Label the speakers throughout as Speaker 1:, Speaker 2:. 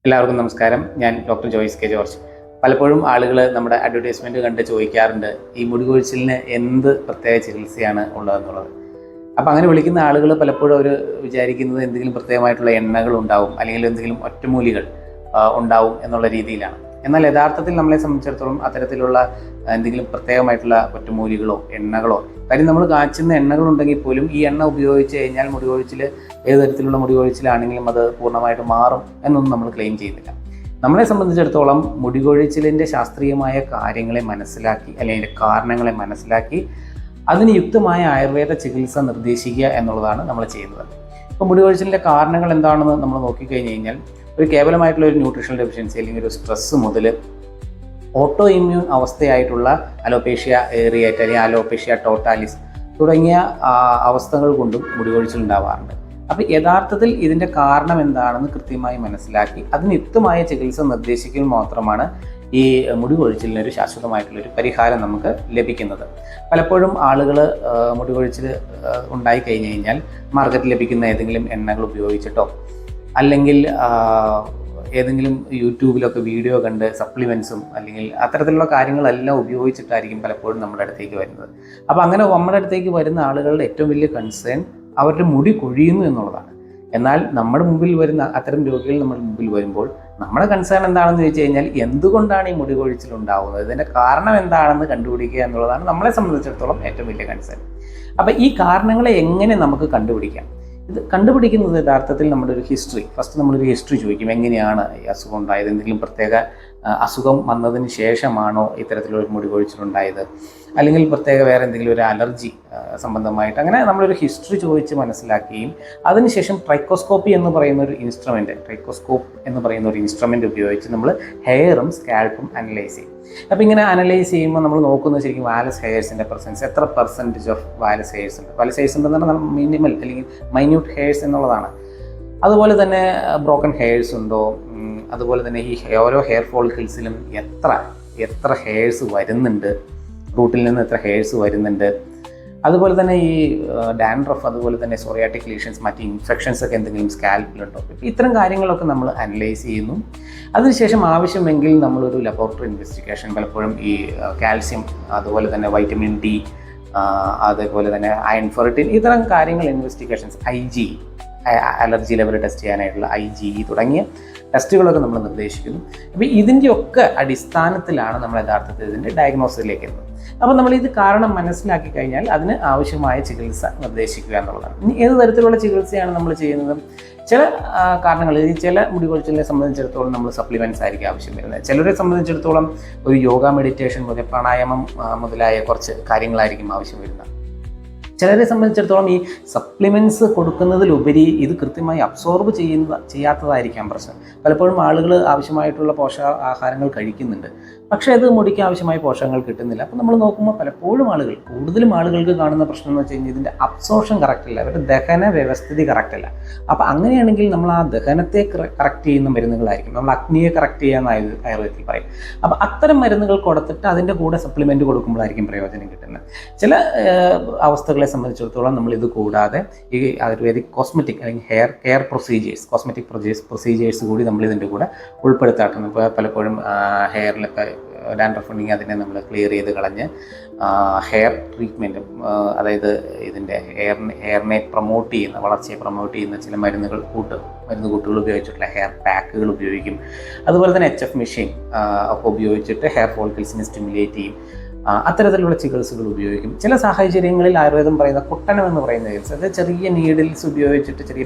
Speaker 1: എല്ലാവർക്കും നമസ്കാരം. ഞാൻ ഡോക്ടർ ജോയ്സ് കെ ജോർജ്. പലപ്പോഴും ആളുകൾ നമ്മുടെ അഡ്വർടൈസ്മെൻറ്റ് കണ്ട് ചോദിക്കാറുണ്ട്, ഈ മുടി കൊഴിച്ചിലിന് എന്ത് പ്രത്യേക ചികിത്സയാണ് ഉള്ളതെന്നുള്ളത്. അപ്പോൾ അങ്ങനെ വിളിക്കുന്ന ആളുകൾ പലപ്പോഴും അവർ വിചാരിക്കുന്നത് എന്തെങ്കിലും പ്രത്യേകമായിട്ടുള്ള എണ്ണകൾ ഉണ്ടാവും, അല്ലെങ്കിൽ എന്തെങ്കിലും ഒറ്റമൂലികൾ ഉണ്ടാവും എന്നുള്ള രീതിയിലാണ്. എന്നാൽ യഥാർത്ഥത്തിൽ നമ്മളെ സംബന്ധിച്ചിടത്തോളം അത്തരത്തിലുള്ള എന്തെങ്കിലും പ്രത്യേകമായിട്ടുള്ള ഒറ്റമൂലികളോ എണ്ണകളോ, കാര്യം നമ്മൾ കാച്ചുന്ന എണ്ണകളുണ്ടെങ്കിൽ പോലും ഈ എണ്ണ ഉപയോഗിച്ച് കഴിഞ്ഞാൽ മുടി കൊഴിച്ചിൽ, ഏത് തരത്തിലുള്ള മുടി കൊഴിച്ചിലാണെങ്കിലും അത് പൂർണ്ണമായിട്ട് മാറും എന്നൊന്നും നമ്മൾ ക്ലെയിം ചെയ്യുന്നില്ല. നമ്മളെ സംബന്ധിച്ചിടത്തോളം മുടി കൊഴിച്ചിലിൻ്റെ ശാസ്ത്രീയമായ കാര്യങ്ങളെ മനസ്സിലാക്കി, അല്ലെങ്കിൽ കാരണങ്ങളെ മനസ്സിലാക്കി അതിന് യുക്തമായ ആയുർവേദ ചികിത്സ നിർദ്ദേശിക്കുക എന്നുള്ളതാണ് നമ്മൾ ചെയ്യുന്നത്. ഇപ്പോൾ മുടി കൊഴിച്ചിലിൻ്റെ കാരണങ്ങൾ എന്താണെന്ന് നമ്മൾ നോക്കിക്കഴിഞ്ഞ് കഴിഞ്ഞാൽ, ഒരു കേവലമായിട്ടുള്ള ഒരു ന്യൂട്രീഷണൽ ഡെഫിഷ്യൻസി അല്ലെങ്കിൽ ഒരു സ്ട്രെസ്സ് മുതൽ ഓട്ടോ ഇമ്മ്യൂൺ അവസ്ഥയായിട്ടുള്ള അലോപേഷ്യ ഏറിയേറ്റ അല്ലെങ്കിൽ അലോപേഷ്യ ടോട്ടാലിസ് തുടങ്ങിയ അവസ്ഥകൾ കൊണ്ടും മുടി കൊഴിച്ചിലുണ്ടാവാറുണ്ട്. അപ്പോൾ യഥാർത്ഥത്തിൽ ഇതിൻ്റെ കാരണം എന്താണെന്ന് കൃത്യമായി മനസ്സിലാക്കി അതിന് യുക്തമായ ചികിത്സ നിർദ്ദേശിക്കൽ മാത്രമാണ് ഈ മുടി കൊഴിച്ചിലിനൊരു ശാശ്വതമായിട്ടുള്ളൊരു പരിഹാരം നമുക്ക് ലഭിക്കുന്നത്. പലപ്പോഴും ആളുകൾ മുടി കൊഴിച്ചിൽ ഉണ്ടായിക്കഴിഞ്ഞ് കഴിഞ്ഞാൽ മാർക്കറ്റിൽ ലഭിക്കുന്ന ഏതെങ്കിലും എണ്ണകൾ ഉപയോഗിച്ചിട്ടോ, അല്ലെങ്കിൽ ഏതെങ്കിലും യൂട്യൂബിലൊക്കെ വീഡിയോ കണ്ട് സപ്ലിമെൻറ്റ്സും അല്ലെങ്കിൽ അത്തരത്തിലുള്ള കാര്യങ്ങളെല്ലാം ഉപയോഗിച്ചിട്ടായിരിക്കും പലപ്പോഴും നമ്മുടെ അടുത്തേക്ക് വരുന്നത്. അപ്പോൾ അങ്ങനെ നമ്മുടെ അടുത്തേക്ക് വരുന്ന ആളുകളുടെ ഏറ്റവും വലിയ കൺസേൺ അവരുടെ മുടി കൊഴിയുന്നു എന്നുള്ളതാണ്. എന്നാൽ നമ്മുടെ മുമ്പിൽ വരുന്ന അത്തരം രോഗികൾ നമ്മുടെ മുമ്പിൽ വരുമ്പോൾ നമ്മുടെ കൺസേൺ എന്താണെന്ന് ചോദിച്ചു കഴിഞ്ഞാൽ, എന്തുകൊണ്ടാണ് ഈ മുടി കൊഴിച്ചിലുണ്ടാവുന്നത്, ഇതിൻ്റെ കാരണം എന്താണെന്ന് കണ്ടുപിടിക്കുക എന്നുള്ളതാണ് നമ്മളെ സംബന്ധിച്ചിടത്തോളം ഏറ്റവും വലിയ കൺസേൺ. അപ്പോൾ ഈ കാരണങ്ങളെ എങ്ങനെ നമുക്ക് കണ്ടുപിടിക്കാം? ഇത് കണ്ടുപിടിക്കുന്നത് യഥാർത്ഥത്തിൽ നമ്മുടെ ഒരു ഹിസ്റ്ററി, ഫസ്റ്റ് നമ്മളൊരു ഹിസ്റ്ററി ചോദിക്കും. എങ്ങനെയാണ് ഈ അസുഖം ഉണ്ടായത്, എന്തെങ്കിലും പ്രത്യേക അസുഖം വന്നതിന് ശേഷമാണോ ഇത്തരത്തിലൊരു മുടി കൊഴിച്ചിലുണ്ടായത്, അല്ലെങ്കിൽ പ്രത്യേക വേറെ എന്തെങ്കിലും ഒരു അലർജി സംബന്ധമായിട്ട്, അങ്ങനെ നമ്മളൊരു ഹിസ്റ്ററി ചോദിച്ച് മനസ്സിലാക്കുകയും അതിനുശേഷം ട്രൈക്കോസ്കോപ്പി എന്ന് പറയുന്ന ഒരു ഇൻസ്ട്രുമെൻ്റ് ഉപയോഗിച്ച് നമ്മൾ ഹെയറും സ്കാൽപ്പും അനലൈസ് ചെയ്യും. അപ്പോൾ ഇങ്ങനെ അനലൈസ് ചെയ്യുമ്പോൾ നമ്മൾ നോക്കുന്നത് ശരിക്കും വാലസ് ഹെയർസിൻ്റെ പ്രസൻസ്, എത്ര പെർസെൻറ്റേജ് ഓഫ് വാലസ് ഹെയർസ് ഉണ്ട്. വാലസ് ഹെയർസ് ഉണ്ടെന്ന് പറഞ്ഞാൽ മിനിമൽ അല്ലെങ്കിൽ മൈന്യൂട്ട് ഹെയർസ് എന്നുള്ളതാണ്. അതുപോലെ തന്നെ ബ്രോക്കൺ ഹെയർസ് ഉണ്ടോ, അതുപോലെ തന്നെ ഈ ഓരോ ഹെയർ ഫോളിക്കിൾസിലും എത്ര ഹെയർസ് വരുന്നുണ്ട്, റൂട്ടിൽ നിന്ന് എത്ര ഹെയർസ് വരുന്നുണ്ട്, അതുപോലെ തന്നെ ഈ ഡാൻഡ്രഫ്, അതുപോലെ തന്നെ സോറിയാറ്റിക് ലീഷൻസ്, മറ്റ് ഇൻഫെക്ഷൻസ് ഒക്കെ എന്തെങ്കിലും സ്കാൽപ്പിലുണ്ടോ, ഇത്തരം കാര്യങ്ങളൊക്കെ നമ്മൾ അനലൈസ് ചെയ്യുന്നു. അതിനുശേഷം ആവശ്യമെങ്കിൽ നമ്മളൊരു ലബോറട്ടറി ഇൻവെസ്റ്റിഗേഷൻ, പലപ്പോഴും ഈ കാൽസ്യം, അതുപോലെ തന്നെ വൈറ്റമിൻ ഡി, അതേപോലെ തന്നെ അയൺ ഫെറിറ്റിൻ, ഇത്തരം കാര്യങ്ങൾ investigations, IgE allergy level test ചെയ്യാനായിട്ടുള്ള IgE തുടങ്ങിയ ടെസ്റ്റുകളൊക്കെ നമ്മൾ നിർദ്ദേശിക്കുന്നു. അപ്പോൾ ഇതിൻ്റെയൊക്കെ അടിസ്ഥാനത്തിലാണ് നമ്മൾ യഥാർത്ഥത്തിൽ ഇതിൻ്റെ ഡയഗ്നോസിസിലേക്ക് എത്തുന്നത്. അപ്പോൾ നമ്മൾ ഇത് കാരണം മനസ്സിലാക്കി കഴിഞ്ഞാൽ അതിന് ആവശ്യമായ ചികിത്സ നിർദ്ദേശിക്കുക എന്നുള്ളതാണ്. ഇനി ഏത് തരത്തിലുള്ള ചികിത്സയാണ് നമ്മൾ ചെയ്യുന്നത്? ചില കാരണങ്ങൾ, ചില മുടി കൊഴിച്ചിലിനെ സംബന്ധിച്ചിടത്തോളം നമ്മൾ സപ്ലിമെൻറ്റ്സ് ആയിരിക്കും ആവശ്യം വരുന്നത്. ചിലരെ സംബന്ധിച്ചിടത്തോളം ഒരു യോഗ, മെഡിറ്റേഷൻ മുതൽ പ്രാണായാമം മുതലായ കുറച്ച് കാര്യങ്ങളായിരിക്കും ആവശ്യം വരുന്നത്. ചിലരെ സംബന്ധിച്ചിടത്തോളം ഈ സപ്ലിമെൻറ്റ്സ് കൊടുക്കുന്നതിലുപരി ഇത് കൃത്യമായി അബ്സോർബ് ചെയ്യാത്തതായിരിക്കാം പ്രശ്നം. പലപ്പോഴും ആളുകൾ ആവശ്യമായിട്ടുള്ള പോഷകാഹാരങ്ങൾ കഴിക്കുന്നുണ്ട്, പക്ഷേ അത് മുടിക്ക് ആവശ്യമായ പോഷകങ്ങൾ കിട്ടുന്നില്ല. അപ്പോൾ നമ്മൾ നോക്കുമ്പോൾ പലപ്പോഴും കൂടുതലും ആളുകൾക്ക് കാണുന്ന പ്രശ്നം എന്ന് വെച്ച് കഴിഞ്ഞാൽ ഇതിൻ്റെ അബ്സോർപ്ഷൻ കറക്റ്റല്ല, അവരുടെ ദഹന വ്യവസ്ഥിതി കറക്റ്റല്ല. അപ്പോൾ അങ്ങനെയാണെങ്കിൽ നമ്മൾ ആ ദഹനത്തെ കറക്റ്റ് ചെയ്യുന്ന മരുന്നുകളായിരിക്കും, നമ്മൾ അഗ്നിയെ കറക്റ്റ് ചെയ്യാൻ ആയുർവേദത്തിൽ പറയും. അപ്പോൾ അത്തരം മരുന്നുകൾ കൊടുത്തിട്ട് അതിൻ്റെ കൂടെ സപ്ലിമെൻറ്റ് കൊടുക്കുമ്പോഴായിരിക്കും പ്രയോജനം കിട്ടുന്നത്. ചില അവസ്ഥകളെ സംബന്ധിച്ചിടത്തോളം നമ്മൾ ഇത് കൂടാതെ ഈ ആയുർവേദിക് കോസ്മെറ്റിക് അല്ലെങ്കിൽ hair care procedures, cosmetic procedures കൂടി നമ്മൾ ഇതിൻ്റെ കൂടെ ഉൾപ്പെടുത്താറുണ്ട്. ഇപ്പോൾ പലപ്പോഴും ഹെയറിലൊക്കെ ഡാൻഡ്രഫ് ഉണ്ടെങ്കിൽ അതിനെ നമ്മൾ ക്ലിയർ ചെയ്ത് കളഞ്ഞ് ഹെയർ ട്രീറ്റ്മെൻറ്റ്, അതായത് ഇതിൻ്റെ ഹെയറിനെ പ്രൊമോട്ട് ചെയ്യുന്ന, വളർച്ചയെ പ്രൊമോട്ട് ചെയ്യുന്ന ചില മരുന്ന് കൂട്ടുകൾ ഉപയോഗിച്ചിട്ടുള്ള ഹെയർ പാക്കുകൾ ഉപയോഗിക്കും. അതുപോലെ തന്നെ HF മെഷീൻ ഒക്കെ ഉപയോഗിച്ചിട്ട് ഹെയർ ഫോളിക്കിൾസിനെ സ്റ്റിമുലേറ്റ് ചെയ്യും. അത്തരത്തിലുള്ള ചികിത്സകൾ ഉപയോഗിക്കും. ചില സാഹചര്യങ്ങളിൽ ആയുർവേദം പറയുന്ന കുട്ടനം എന്ന് പറയുന്ന ചികിത്സ, അത് ചെറിയ നീഡിൽസ് ഉപയോഗിച്ചിട്ട് ചെറിയ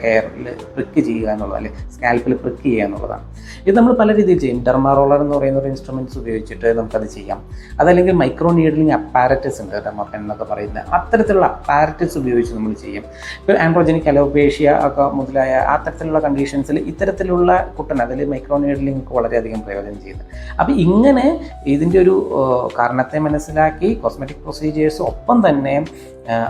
Speaker 1: ഹെയറിൽ പ്രിക്ക് ചെയ്യുക എന്നുള്ളത്, അല്ലെങ്കിൽ സ്കാൽപ്പിൽ പ്രിക്ക് ചെയ്യുക എന്നുള്ളതാണ്. ഇത് നമ്മൾ പല രീതിയിൽ ചെയ്യും. ഡെർമാ റോളർ എന്ന് പറയുന്ന ഒരു ഇൻസ്ട്രുമെൻറ്റ്സ് ഉപയോഗിച്ചിട്ട് നമുക്കത് ചെയ്യാം. അതല്ലെങ്കിൽ മൈക്രോ നീഡലിംഗ് അപ്പാരറ്റസ് ഉണ്ട്, ഡെർമാപെൻ എന്നൊക്കെ പറയുന്ന അത്തരത്തിലുള്ള അപ്പാരറ്റസ് ഉപയോഗിച്ച് നമ്മൾ ചെയ്യും. ഇപ്പോൾ ആൻഡ്രോജനിക് അലോപേഷ്യ ഒക്കെ മുതലായ അത്തരത്തിലുള്ള കണ്ടീഷൻസിൽ ഇത്തരത്തിലുള്ള കുട്ടൻ, അതിൽ മൈക്രോ നീഡലിംഗ് ഒക്കെ വളരെയധികം പ്രയോജനം ചെയ്യുന്നത്. അപ്പോൾ ഇങ്ങനെ ഇതിൻ്റെ ഒരു കാരണത്തെ മനസ്സിലാക്കി കോസ്മെറ്റിക് പ്രൊസീജിയേഴ്സ് ഒപ്പം തന്നെ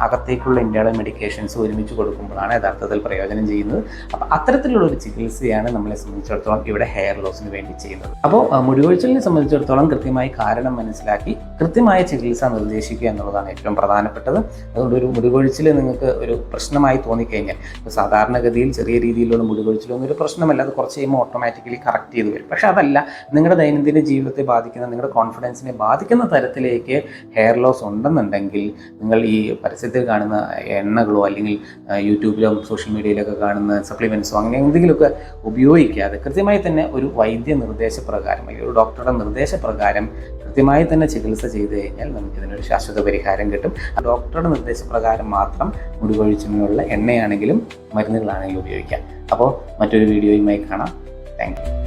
Speaker 1: അകത്തേക്കുള്ള ഇന്റേണൽ മെഡിക്കേഷൻസ് ഒരുമിച്ച് കൊടുക്കുമ്പോഴാണ് യഥാർത്ഥത്തിൽ പ്രയോജനം ചെയ്യുന്നത്. അപ്പോൾ അത്തരത്തിലുള്ള ഒരു ചികിത്സയാണ് നമ്മളെ സംബന്ധിച്ചിടത്തോളം ഇവിടെ ഹെയർ ലോസിന് വേണ്ടി ചെയ്യുന്നത്. അപ്പോൾ മുടികൊഴിച്ചിലിനെ സംബന്ധിച്ചിടത്തോളം കൃത്യമായി കാരണം മനസ്സിലാക്കി കൃത്യമായ ചികിത്സ നിർദ്ദേശിക്കുക എന്നുള്ളതാണ് ഏറ്റവും പ്രധാനപ്പെട്ടത്. അതുകൊണ്ട് ഒരു മുടികൊഴിച്ചിൽ നിങ്ങൾക്ക് ഒരു പ്രശ്നമായി തോന്നിക്കഴിഞ്ഞാൽ, സാധാരണഗതിയിൽ ചെറിയ രീതിയിലുള്ള മുടികൊഴിച്ചിലൊന്നും ഒരു പ്രശ്നമല്ല, അത് കുറച്ച് കഴിയുമ്പോൾ ഓട്ടോമാറ്റിക്കലി കറക്റ്റ് ചെയ്ത് വരും. പക്ഷേ അതല്ല, നിങ്ങളുടെ ദൈനംദിന ജീവിതത്തെ ബാധിക്കുന്ന, നിങ്ങളുടെ കോൺഫിഡൻസിനെ ബാധിക്കുന്ന തരത്തിലേക്ക് ഹെയർ ലോസ് ഉണ്ടെന്നുണ്ടെങ്കിൽ നിങ്ങൾ ഈ പരസ്യത്തിൽ കാണുന്ന എണ്ണകളോ അല്ലെങ്കിൽ യൂട്യൂബിലോ സോഷ്യൽ മീഡിയയിലൊക്കെ കാണുന്ന സപ്ലിമെൻറ്റ്സോ അങ്ങനെ എന്തെങ്കിലുമൊക്കെ ഉപയോഗിക്കാതെ കൃത്യമായി തന്നെ ഒരു വൈദ്യ നിർദ്ദേശപ്രകാരം അല്ലെങ്കിൽ ഒരു ഡോക്ടറുടെ നിർദ്ദേശപ്രകാരം കൃത്യമായി തന്നെ ചികിത്സ ചെയ്ത് കഴിഞ്ഞാൽ നമുക്കിതിനൊരു ശാശ്വത പരിഹാരം കിട്ടും. ഡോക്ടറുടെ നിർദ്ദേശപ്രകാരം മാത്രം മുടികൊഴിച്ചിലിനുള്ള എണ്ണയാണെങ്കിലും മരുന്നുകളാണെങ്കിലും ഉപയോഗിക്കാം. അപ്പോൾ മറ്റൊരു വീഡിയോയുമായി കാണാം. Thank you.